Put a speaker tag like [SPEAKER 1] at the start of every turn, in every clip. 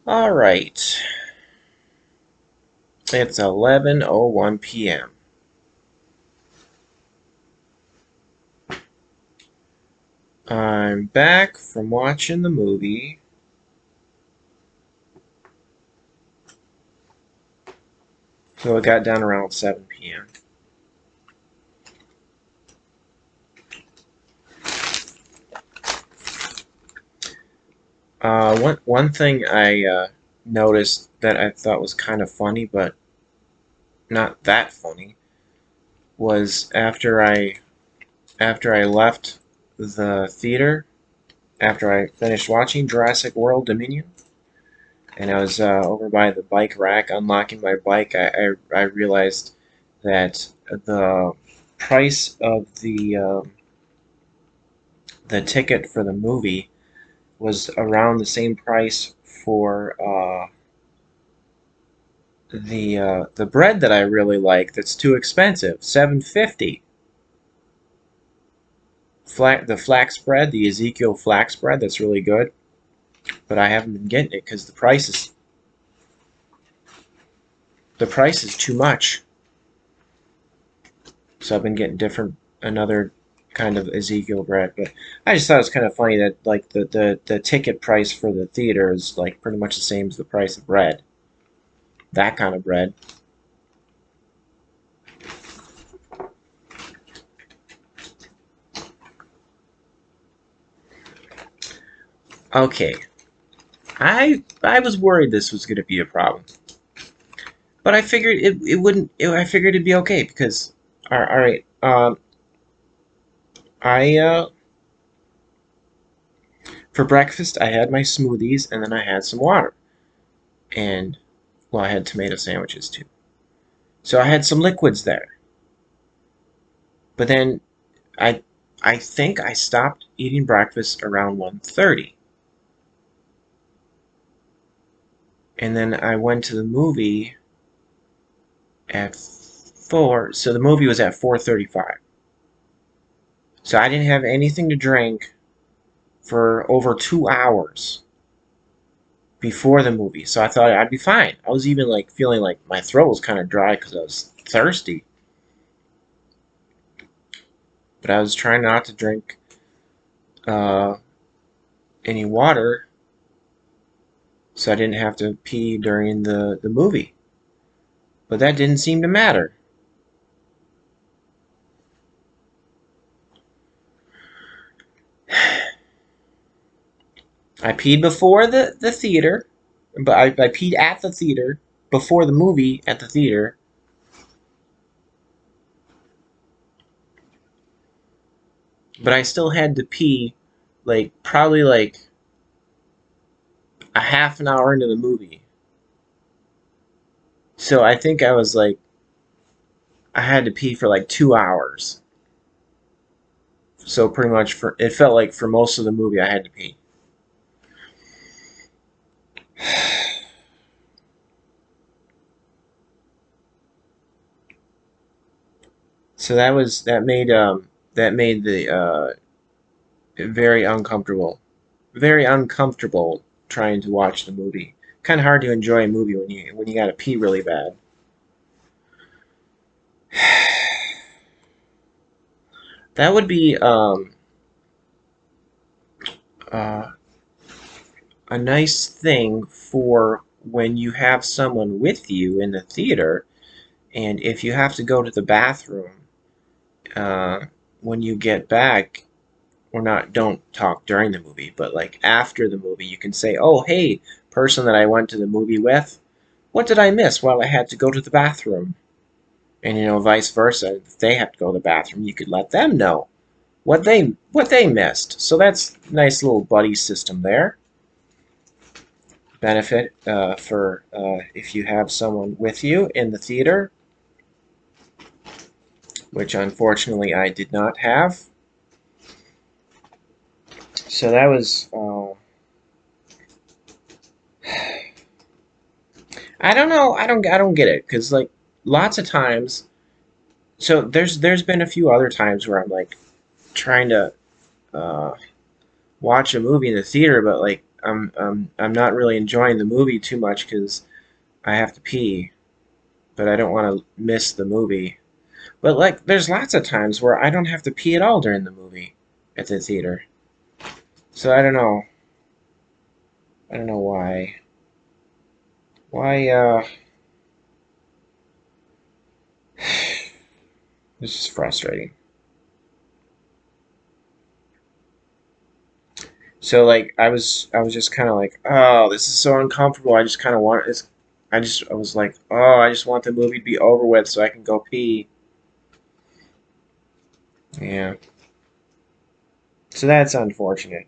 [SPEAKER 1] All right. It's 11:01 p.m. I'm back from watching the movie. So it got done around 7 p.m. One thing I noticed that I thought was kind of funny, but not that funny, was after I left the theater, after I finished watching Jurassic World Dominion, and I was over by the bike rack unlocking my bike, I realized that the price of the ticket for the movie was around the same price for the bread that I really like. That's too expensive, $7.50. The flax bread, the Ezekiel flax bread, that's really good, but I haven't been getting it because the price is too much. So I've been getting another kind of Ezekiel bread. But I just thought it was kind of funny that like the ticket price for the theater is like pretty much the same as the price of bread. That kind of bread. Okay, I was worried this was going to be a problem, but I figured it wouldn't. I figured it'd be okay because all right. I For breakfast I had my smoothies and then I had some water and well I had tomato sandwiches too. So I had some liquids there. But then I I think I stopped eating breakfast around 1:30. And then I went to the movie at 4. So the movie was at 4:35. So I didn't have anything to drink for over 2 hours before the movie. So I thought I'd be fine. I was even like feeling like my throat was kind of dry cuz I was thirsty. But I was trying not to drink uh, any water so I didn't have to pee during the movie. But that didn't seem to matter. I peed before the theater, but I peed at the theater before the movie at the theater. But I still had to pee, like probably like a half an hour into the movie. So I think I was like I had to pee for like 2 hours. So pretty much for it felt like for most of the movie I had to pee. So that made the very uncomfortable, very uncomfortable trying to watch the movie. Kind of hard to enjoy a movie when you got to pee really bad. That would be uh, a nice thing for when you have someone with you in the theater, and if you have to go to the bathroom uh, when you get back, or not, don't talk during the movie, but like after the movie, you can say, "Oh, hey, person that I went to the movie with, what did I miss while I had to go to the bathroom?" And vice versa. If they have to go to the bathroom, you could let them know what they missed. So that's a nice little buddy system there. Benefit for if you have someone with you in the theater, which unfortunately I did not have. So that was. I don't know. I don't get it because like lots of times. So there's been a few other times where I'm like trying to uh, watch a movie in the theater, but like I'm not really enjoying the movie too much because I have to pee, but I don't want to miss the movie. But like, there's lots of times where I don't have to pee at all during the movie at the theater. So I don't know. I don't know why. Why? This is frustrating. So like, I was just kind of like, oh, this is so uncomfortable. I just kind of want it's. I was like, oh, I just want the movie to be over with so I can go pee. Yeah. So that's unfortunate.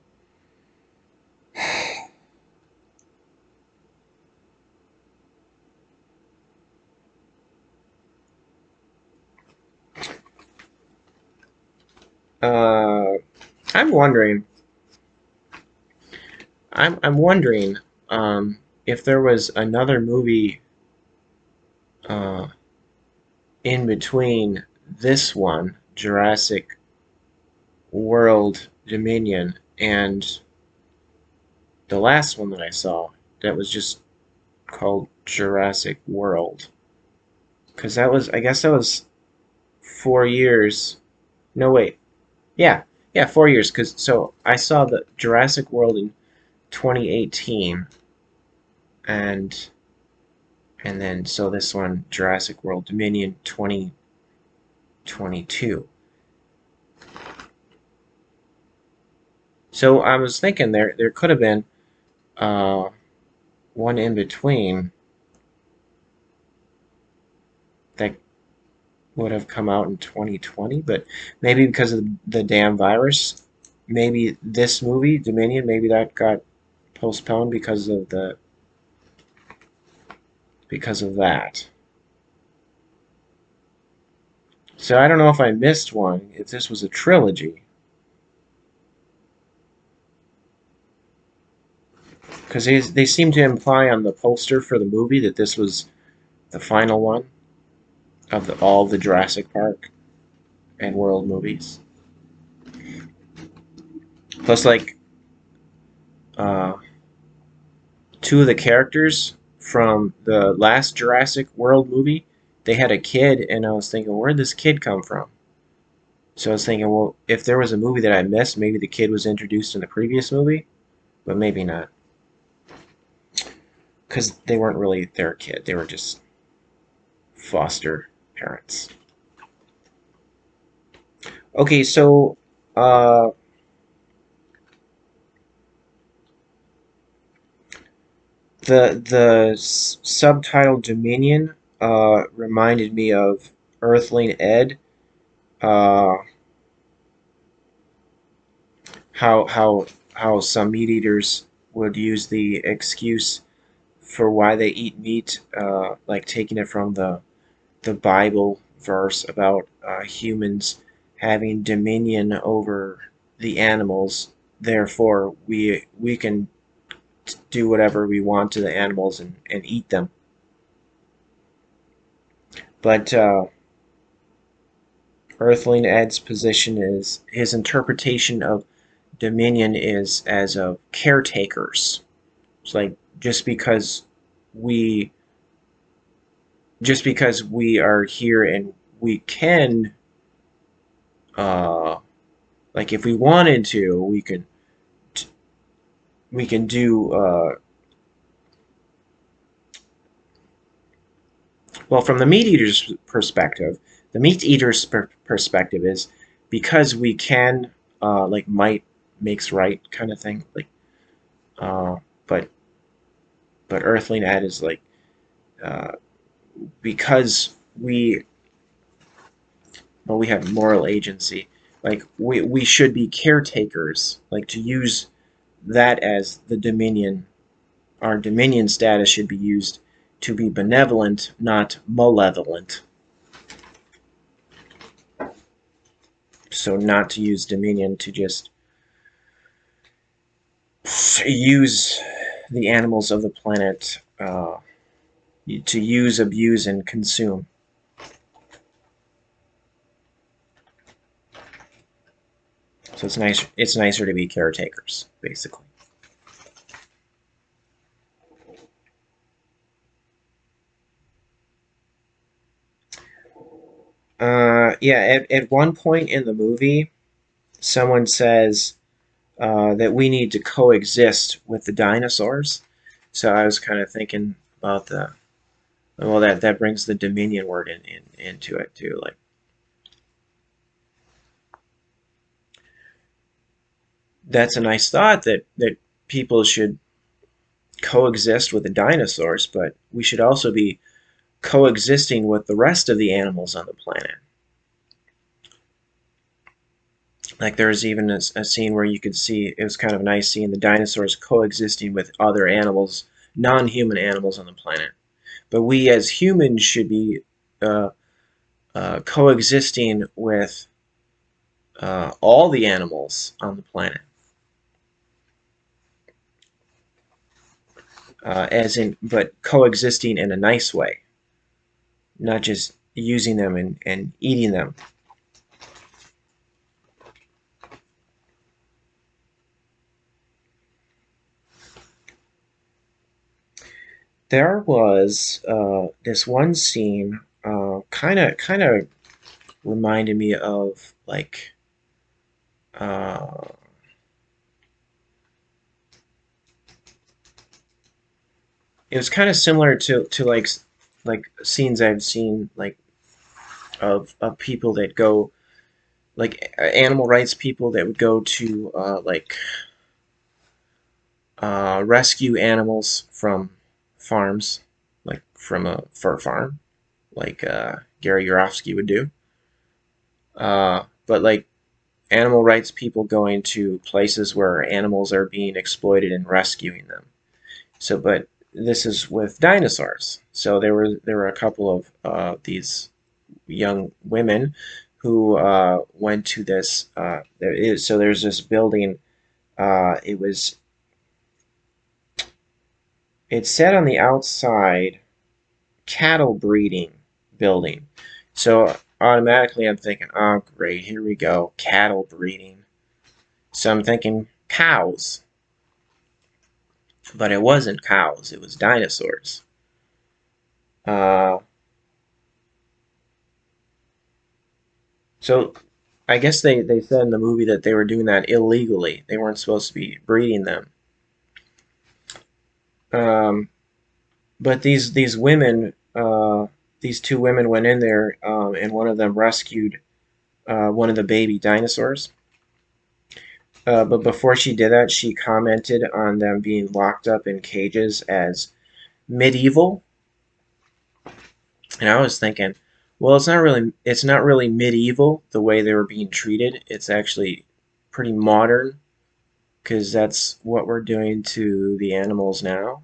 [SPEAKER 1] Uh, I'm wondering. I'm wondering if there was another movie uh, in between this one, Jurassic World Dominion, and the last one that I saw that was just called Jurassic World. Because that was, I guess that was 4 years. No, wait. Yeah, yeah, 4 years. Because so I saw the Jurassic World in 2018, and then so this one, Jurassic World Dominion 2022. So I was thinking there could have been uh, one in between that would have come out in 2020, but maybe because of the damn virus, maybe this movie Dominion, maybe that got postponed because of that. So I don't know if I missed one. If this was a trilogy, because they seem to imply on the poster for the movie that this was the final one of all the Jurassic Park and World movies. Plus, like uh, two of the characters from the last Jurassic World movie, they had a kid, and I was thinking, where'd this kid come from? So I was thinking, well, if there was a movie that I missed, maybe the kid was introduced in the previous movie, but maybe not, because they weren't really their kid; they were just foster parents. Okay, so uh, the subtitle Dominion reminded me of Earthling Ed. Uh, how how how some meat eaters would use the excuse for why they eat meat, like taking it from the Bible verse about humans having dominion over the animals. Therefore, we can do whatever we want to the animals and eat them. But Earthling Ed's position is his interpretation of dominion is as of caretakers. It's like we just because we are here and we can uh like if we wanted to we can do well from the meat eater's perspective. The meat eater's perspective is because we can like might makes right kind of thing, like uh but Earthling Ed is like uh because we have moral agency, like we should be caretakers, like to use that as the dominion. Our dominion status should be used to be benevolent, not malevolent. So not to use dominion to just use the animals of the planet, to use, abuse, and consume. So it's nice. It's nicer to be caretakers, basically. Yeah, at one point in the movie, someone says that we need to coexist with the dinosaurs. So I was kind of thinking about the well, that brings the Dominion word into it too. Like that's a nice thought that people should coexist with the dinosaurs, but we should also be coexisting with the rest of the animals on the planet. Like there's even a scene where you could see it was kind of nice seeing the dinosaurs coexisting with other animals, non-human animals on the planet. But we as humans should be uh, coexisting with all the animals on the planet, as in, but coexisting in a nice way, not just using them and eating them. There was this one scene, kind of reminded me of like uh, it was kind of similar to like scenes I've seen like of people that go like animal rights people that would go to rescue animals from farms, like from a fur farm, like Gary Yourofsky would do. But like animal rights people going to places where animals are being exploited and rescuing them. So, but this is with dinosaurs. So there were a couple of these young women who went to this. So there's this building. It was it said on the outside cattle breeding building. So automatically I'm thinking, oh great, here we go, cattle breeding. So I'm thinking cows, but it wasn't cows, it was dinosaurs. Uh, so I guess they said in the movie that they were doing that illegally. They weren't supposed to be breeding them. Um, but these women, these two women went in there, and one of them rescued one of the baby dinosaurs. But before she did that, she commented on them being locked up in cages as medieval. And I was thinking, well, it's not really medieval the way they were being treated. It's actually pretty modern because that's what we're doing to the animals now,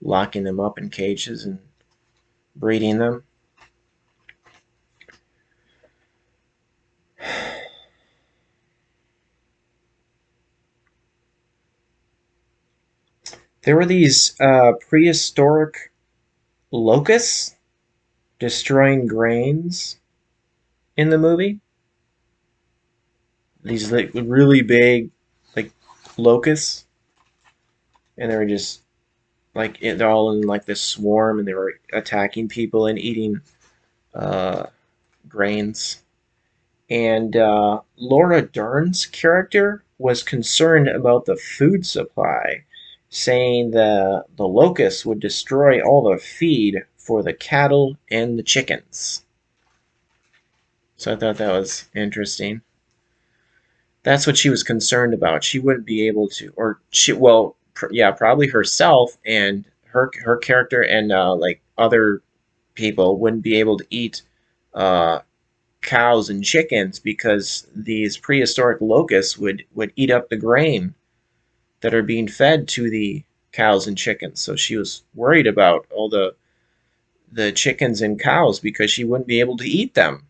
[SPEAKER 1] locking them up in cages and breeding them. There were these prehistoric locusts destroying grains in the movie. These like really big, like locusts, and they were just like they're all in like this swarm, and they were attacking people and eating uh, grains. And Laura Dern's character was concerned about the food supply, saying the locusts would destroy all the feed for the cattle and the chickens. So I thought that was interesting. That's what she was concerned about. She wouldn't be able to, or she, well, yeah, probably herself and her character and like other people wouldn't be able to eat uh, cows and chickens because these prehistoric locusts would eat up the grain that are being fed to the cows and chickens. So she was worried about all the chickens and cows because she wouldn't be able to eat them.